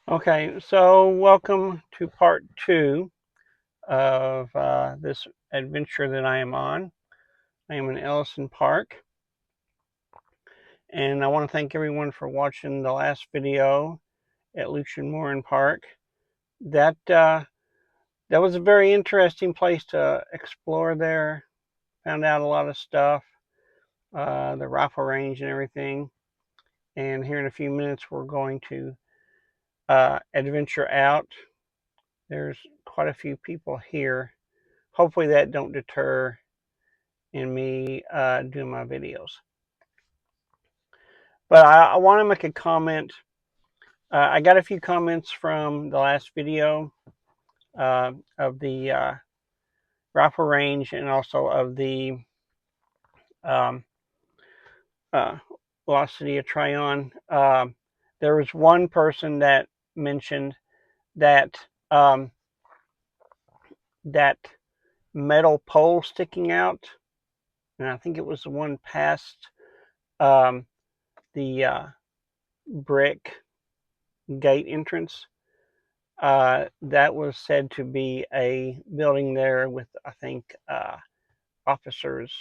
Okay, so welcome to part two of this adventure that I am on. I am in Ellison Park, and I want to thank everyone for watching the last video at Lucian Park. That was a very interesting place to explore there. Found out a lot of stuff, the rifle range and everything. And here in a few minutes, we're going to adventure out. There's quite a few people here. Hopefully that don't deter in me doing my videos. But I want to make a comment. I got a few comments from the last video of the rifle range and also of the um, uh, lost city of Tryon. There was one person that mentioned that that metal pole sticking out, and I think it was the one past the brick gate entrance. That was said to be a building there with, I think, officers'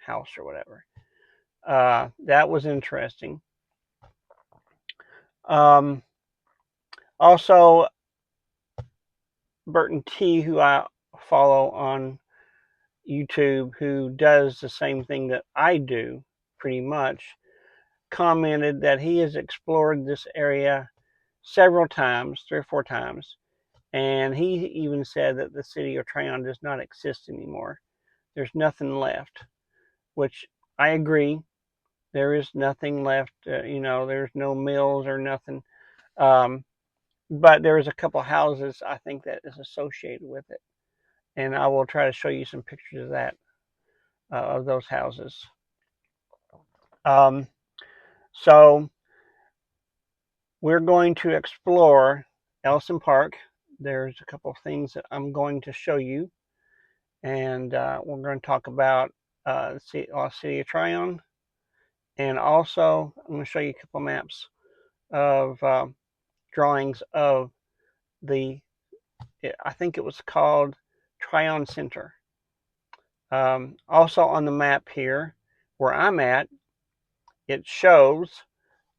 house or whatever. That was interesting. Um, Also, Burton T, who I follow on YouTube, who does the same thing that I do pretty much, commented that he has explored this area several times, 3 or 4 times, and he even said that the city of Tryon does not exist anymore. There's nothing left, which I agree. There is nothing left. There's no mills or nothing. But there is a couple houses, I think, that is associated with it. And I will try to show you some pictures of that, of those houses. So we're going to explore Ellison Park. There's a couple of things that I'm going to show you. And we're going to talk about the city of Tryon. And also, I'm going to show you a couple maps of drawings of I think it was called Tryon Center. Also on the map here, where I'm at, it shows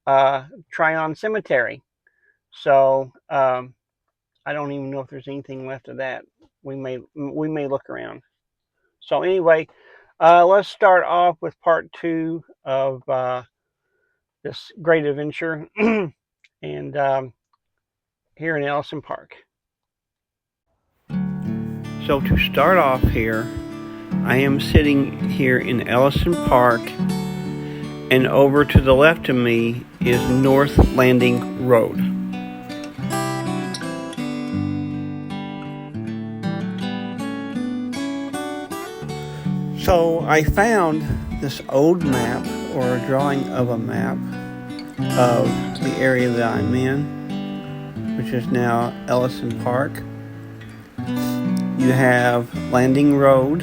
Tryon Cemetery. So I don't even know if there's anything left of that. We may look around. So anyway, let's start off with part two of this great adventure, and here in Ellison Park. So to start off here, I am sitting here in Ellison Park, and over to the left of me is North Landing Road. So I found this old map, or a drawing of a map of the area that I'm in, which is now Ellison Park. You have Landing Road.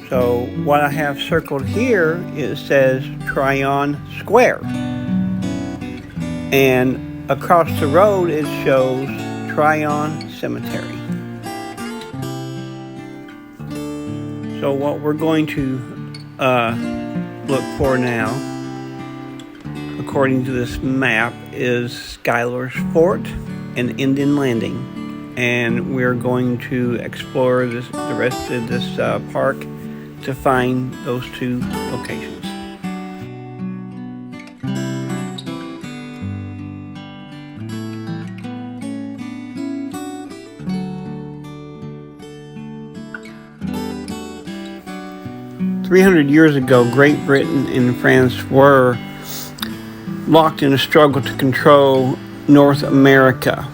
So what I have circled here, it says Tryon Square. And across the road it shows Tryon Cemetery. So what we're going to look for now, according to this map, is Schuyler's Fort and Indian Landing. And we're going to explore the rest of this park to find those two locations. "300 years ago, Great Britain and France were locked in a struggle to control North America,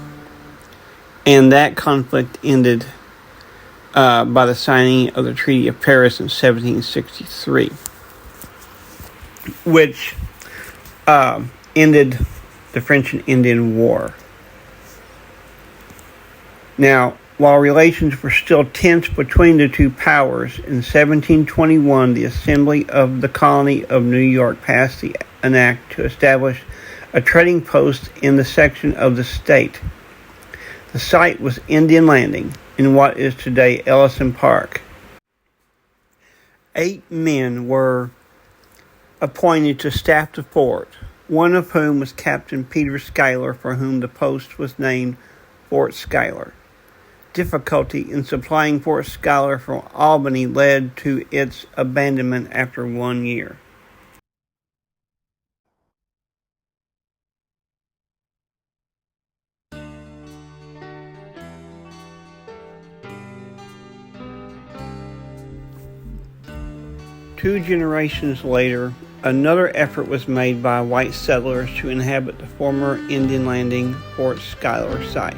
and that conflict ended by the signing of the Treaty of Paris in 1763, which ended the French and Indian War. Now, while relations were still tense between the two powers, in 1721 the Assembly of the Colony of New York passed the an act to establish a trading post in the section of the state. The site was Indian Landing in what is today Ellison Park. 8 men were appointed to staff the fort, one of whom was Captain Peter Schuyler, for whom the post was named Fort Schuyler. Difficulty in supplying Fort Schuyler from Albany led to its abandonment after 1 year. Two generations later, another effort was made by white settlers to inhabit the former Indian Landing Fort Schuyler site.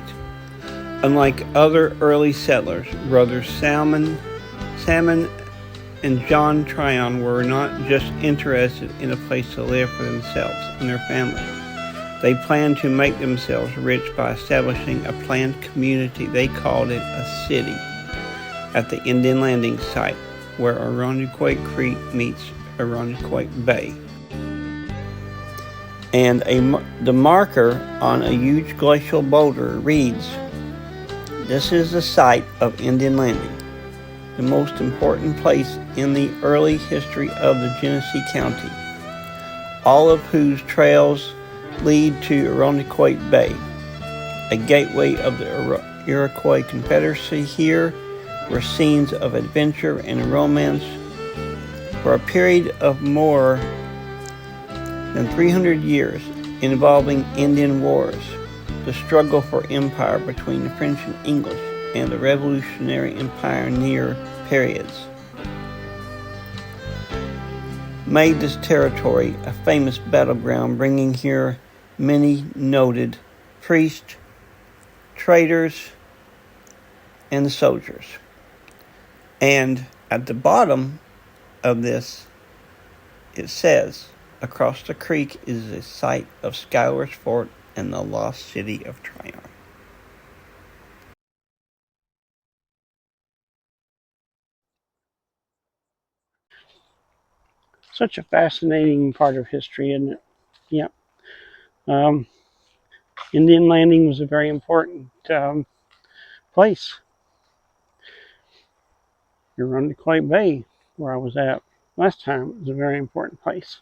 Unlike other early settlers, brothers Salmon and John Tryon were not just interested in a place to live for themselves and their families. They planned to make themselves rich by establishing a planned community. They called it a city at the Indian Landing site, where Irondequoit Creek meets Irondequoit Bay. And the marker on a huge glacial boulder reads, "This is the site of Indian Landing, the most important place in the early history of the Genesee County, all of whose trails lead to Irondequoit Bay, a gateway of the Iroquois Confederacy. Here were scenes of adventure and romance for a period of more than 300 years involving Indian wars, the struggle for empire between the French and English, and the Revolutionary and pioneer periods made this territory a famous battleground, bringing here many noted priests, traders, and soldiers." And at the bottom of this, it says, "Across the creek is the site of Schuyler's Fort and the lost city of Tryon." Such a fascinating part of history, isn't it? Yeah. Indian Landing was a very important place. Irondequoit Bay, where I was at last time, was a very important place.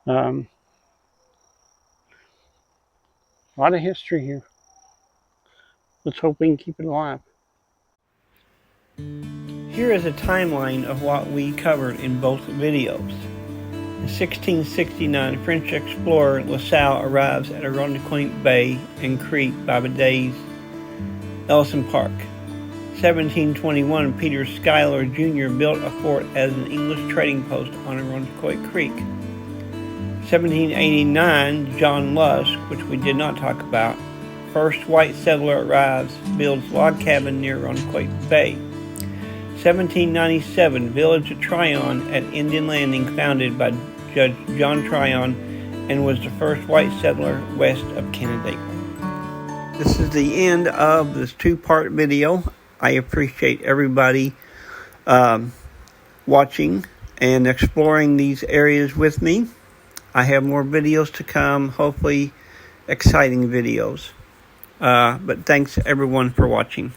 A lot of history here. Let's hope we can keep it alive. Here is a timeline of what we covered in both videos. In 1669, French explorer La Salle arrives at Irondequoit Bay and Creek by today's Ellison Park. 1721, Peter Schuyler Jr. built a fort as an English trading post on Irondequoit Creek. 1789, John Lusk, which we did not talk about, first white settler arrives, builds log cabin near Irondequoit Bay. 1797, village of Tryon at Indian Landing, founded by Judge John Tryon, and was the first white settler west of Canandaigua. This is the end of this 2-part video. I appreciate everybody watching and exploring these areas with me. I have more videos to come, hopefully exciting videos. But thanks everyone for watching.